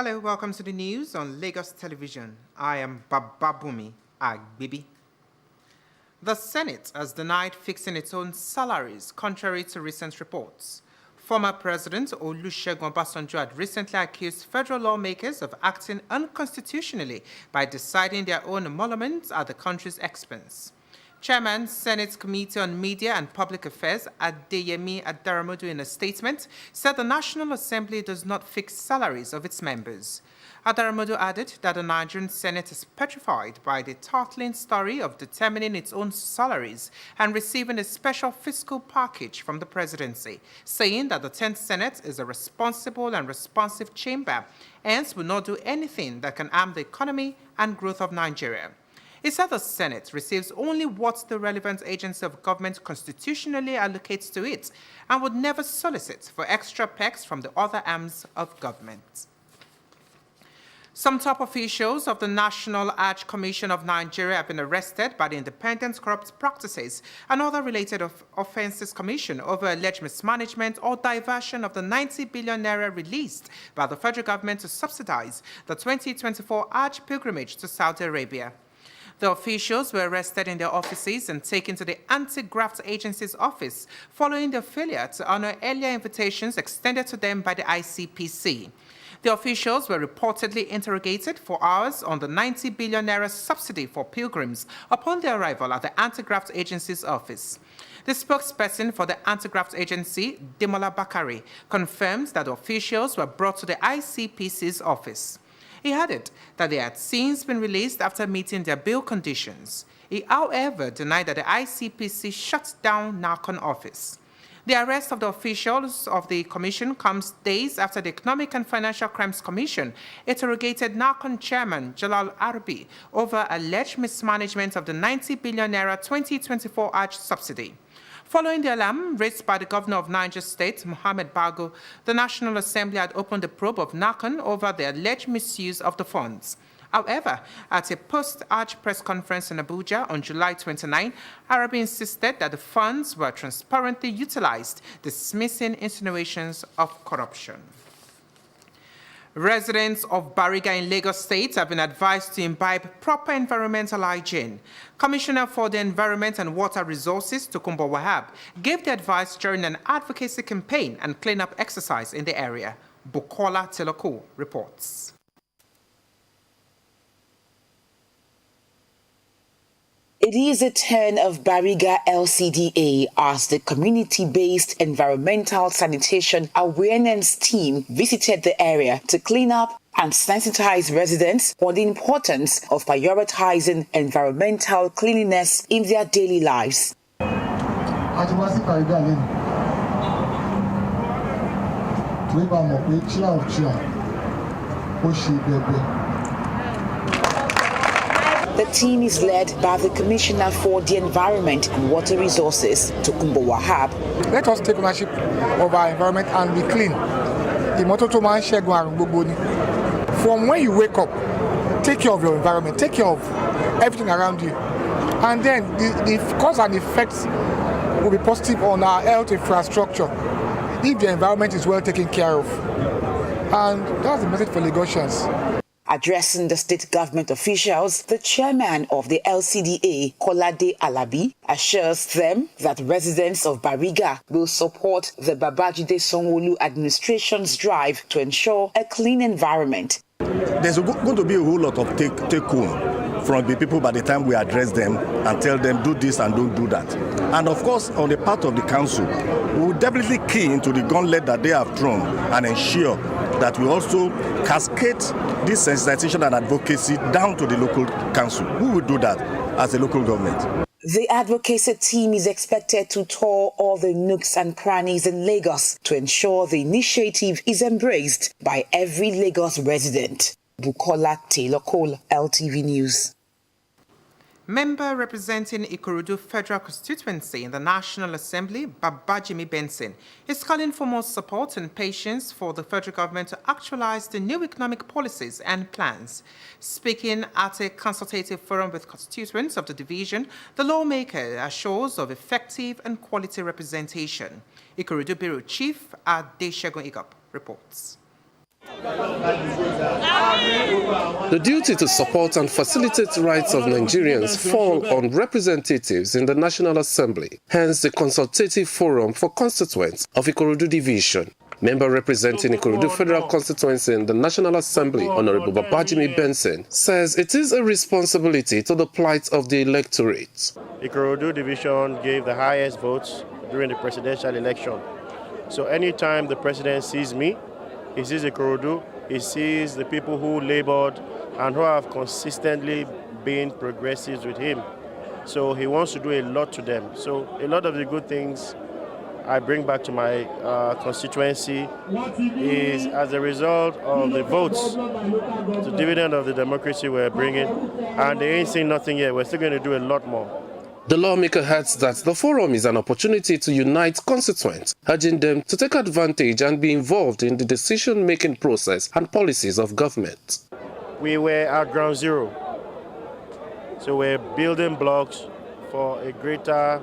Hello, welcome to the news on Lagos Television. I am Bababumi Agbibi. The Senate has denied fixing its own salaries, contrary to recent reports. Former President Olusegun Obasanjo had recently accused federal lawmakers of acting unconstitutionally by deciding their own emoluments at the country's expense. Chairman, Senate Committee on Media and Public Affairs, Adeyemi Adaramodu, in a statement, said the National Assembly does not fix salaries of its members. Adaramodu added that the Nigerian Senate is petrified by the startling story of determining its own salaries and receiving a special fiscal package from the presidency, saying that the 10th Senate is a responsible and responsive chamber, hence will not do anything that can harm the economy and growth of Nigeria. He said the Senate receives only what the relevant agency of government constitutionally allocates to it and would never solicit for extra pecs from the other arms of government. Some top officials of the National Art Commission of Nigeria have been arrested by the Independent Corrupt Practices and Other Related Offences Commission over alleged mismanagement or diversion of the 90 billion naira released by the federal government to subsidize the 2024 Hajj pilgrimage to Saudi Arabia. The officials were arrested in their offices and taken to the Anti-Graft Agency's office following their failure to honor earlier invitations extended to them by the ICPC. The officials were reportedly interrogated for hours on the 90 billion naira subsidy for pilgrims upon their arrival at the Anti-Graft Agency's office. The spokesperson for the Anti-Graft Agency, Demola Bakari, confirms that the officials were brought to the ICPC's office. He added that they had since been released after meeting their bail conditions. He, however, denied that the ICPC shut down NARCON office. The arrest of the officials of the commission comes days after the Economic and Financial Crimes Commission interrogated NARCON chairman Jalal Arbi over alleged mismanagement of the 90 billion naira 2024 Hajj subsidy. Following the alarm raised by the governor of Niger State, Mohammed Bago, the National Assembly had opened a probe of NARCON over the alleged misuse of the funds. However, at a post-Hajj press conference in Abuja on July 29, Arabi insisted that the funds were transparently utilized, dismissing insinuations of corruption. Residents of Bariga in Lagos State have been advised to imbibe proper environmental hygiene. Commissioner for the Environment and Water Resources, Tokunbo Wahab, gave the advice during an advocacy campaign and cleanup exercise in the area. Bukola Teloko reports. It is a turn of Bariga LCDA as the community-based environmental sanitation awareness team visited the area to clean up and sensitize residents on the importance of prioritizing environmental cleanliness in their daily lives. The team is led by the Commissioner for the Environment and Water Resources, Tokunbo Wahab. Let us take ownership of our environment and be clean. From when you wake up, take care of your environment, take care of everything around you. And then the cause and effects will be positive on our health infrastructure if the environment is well taken care of. And that's the message for Lagosians. Addressing the state government officials, the chairman of the LCDA, Kolade Alabi, assures them that residents of Bariga will support the Babajide Sanwo-Olu administration's drive to ensure a clean environment. There's going to be a whole lot of take home from the people by the time we address them and tell them do this and don't do that. And of course, on the part of the council, we will definitely key into the gauntlet that they have thrown and ensure that we also cascade this sensitization and advocacy down to the local council. Who will do that as a local government? The advocacy team is expected to tour all the nooks and crannies in Lagos to ensure the initiative is embraced by every Lagos resident. Bukola Teloko, LTV News. Member representing Ikorodu Federal Constituency in the National Assembly, Babajimi Benson, is calling for more support and patience for the federal government to actualize the new economic policies and plans. Speaking at a consultative forum with constituents of the division, the lawmaker assures of effective and quality representation. Ikorodu Bureau Chief Adeshegun Igop reports. The duty to support and facilitate rights of Nigerians fall on representatives in the National Assembly, hence the Consultative Forum for Constituents of Ikorodu Division. Member representing Ikorodu Federal Constituency in the National Assembly, Honorable Babajimi Benson, says it is a responsibility to the plight of the electorate. Ikorodu Division gave the highest votes during the presidential election. So anytime the president sees me, he sees Ikorodu, he sees the people who labored and who have consistently been progressives with him. So he wants to do a lot to them. So a lot of the good things I bring back to my constituency is as a result of the votes, the dividend of the democracy we're bringing, and they ain't seen nothing yet. We're still going to do a lot more. The lawmaker adds that the forum is an opportunity to unite constituents, urging them to take advantage and be involved in the decision-making process and policies of government. We were at ground zero, so we're building blocks for a greater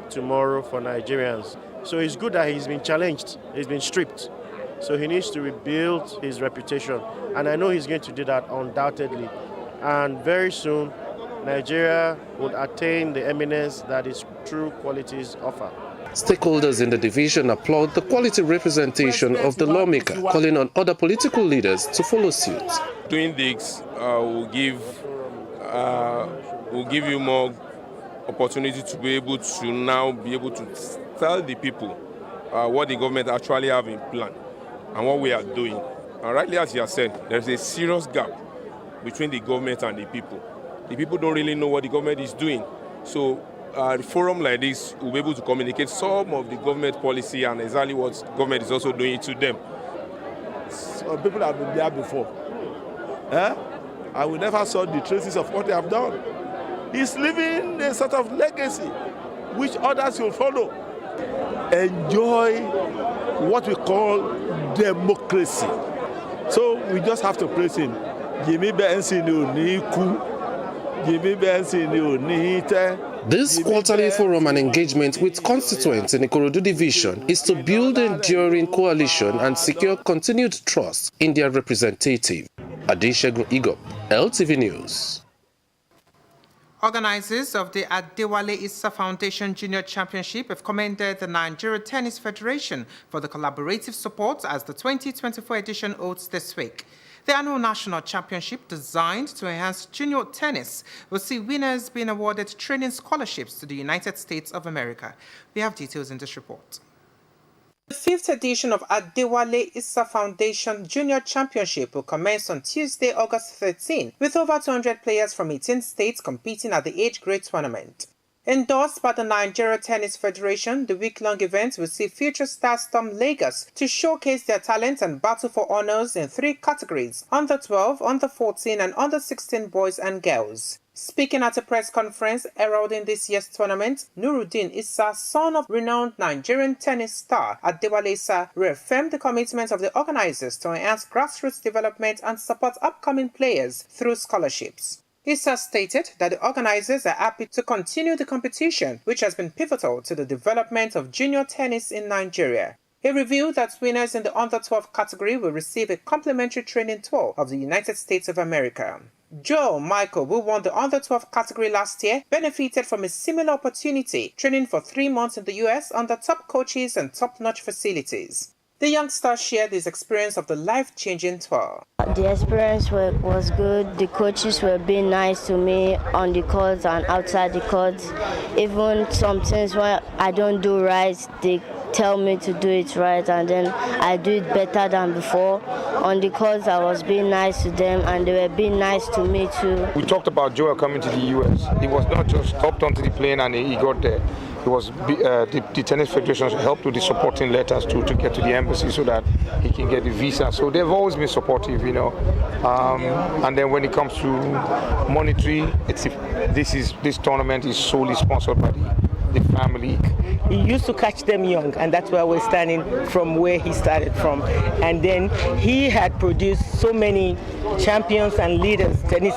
tomorrow for Nigerians. So it's good that he's been challenged, he's been stripped. So he needs to rebuild his reputation. And I know he's going to do that undoubtedly. And very soon, Nigeria would attain the eminence that its true qualities offer. Stakeholders in the division applaud the quality representation of the lawmaker, calling on other political leaders to follow suit. Doing this will give you more opportunity to be able to tell the people what the government actually have in plan and what we are doing. And rightly, as you have said, there's a serious gap between the government and the people. The people don't really know what the government is doing. So a forum like this will be able to communicate some of the government policy and exactly what government is also doing to them. Some people have been there before. I will never saw the traces of what they have done. He's leaving a sort of legacy which others will follow. Enjoy what we call democracy. So we just have to praise him. This quarterly forum and engagement with constituents in Ikorodu Division is to build enduring coalition and secure continued trust in their representative. Adeshegun Igop, LTV News. Organizers of the Adewale Issa Foundation Junior Championship have commended the Nigeria Tennis Federation for the collaborative support as the 2024 edition holds this week. The annual national championship, designed to enhance junior tennis, will see winners being awarded training scholarships to the United States of America. We have details in this report. The 5th edition of Adewale Issa Foundation Junior Championship will commence on Tuesday, August 13, with over 200 players from 18 states competing at the age grade tournament. Endorsed by the Nigeria Tennis Federation, the week-long event will see future stars storm Lagos to showcase their talents and battle for honors in 3 categories: under 12, under 14, and under 16 boys and girls. Speaking at a press conference heralding this year's tournament, Nuruddin Issa, son of renowned Nigerian tennis star Adewale Issa, reaffirmed the commitment of the organizers to enhance grassroots development and support upcoming players through scholarships. Issa stated that the organizers are happy to continue the competition, which has been pivotal to the development of junior tennis in Nigeria. He revealed that winners in the under 12 category will receive a complimentary training tour of the United States of America. Joe Michael, who won the under 12 category last year, benefited from a similar opportunity, training for 3 months in the US under top coaches and top-notch facilities. The youngster shared his experience of the life-changing tour. The experience was good. The coaches were being nice to me on the court and outside the court. Even some things when I don't do right, they tell me to do it right, and then I do it better than before. On the court, I was being nice to them, and they were being nice to me too. We talked about Joel coming to the US. He was not just hopped onto the plane and he got there. It was the Tennis Federation helped with the supporting letters to get to the embassy so that he can get the visa. So they've always been supportive, you know. And then when it comes to monetary, this tournament is solely sponsored by the the family. He used to catch them young, and that's why we're standing from where he started from. And then he had produced so many champions and leaders, tennis,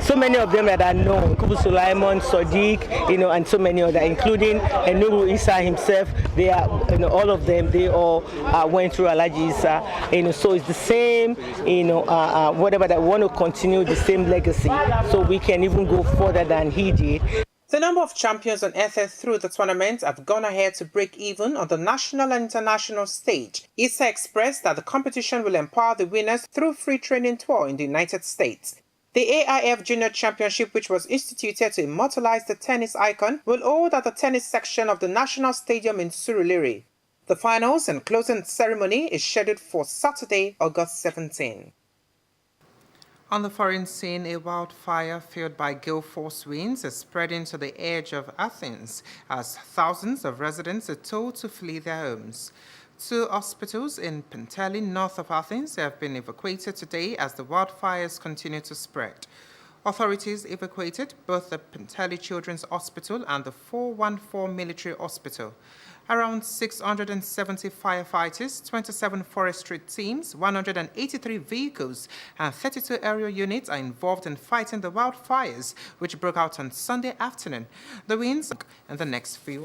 so many of them that are known, Kubu Sulaiman, Sadiq, and so many others, including Nuru Isa himself. They are, all of them, they all went through Alhaji Isa, so it's the same, whatever, that want to continue the same legacy, so we can even go further than he did. The number of champions unearthed through the tournament have gone ahead to break even on the national and international stage. Issa expressed that the competition will empower the winners through free training tour in the United States. The AIF Junior Championship, which was instituted to immortalize the tennis icon, will hold at the tennis section of the National Stadium in Surulere. The finals and closing ceremony is scheduled for Saturday, August 17. On the foreign scene, a wildfire fueled by gale force winds is spreading to the edge of Athens as thousands of residents are told to flee their homes. 2 hospitals in Penteli, north of Athens, have been evacuated today as the wildfires continue to spread. Authorities evacuated both the Penteli Children's Hospital and the 414 Military Hospital. Around 670 firefighters, 27 forestry teams, 183 vehicles, and 32 aerial units are involved in fighting the wildfires, which broke out on Sunday afternoon. The winds in the next few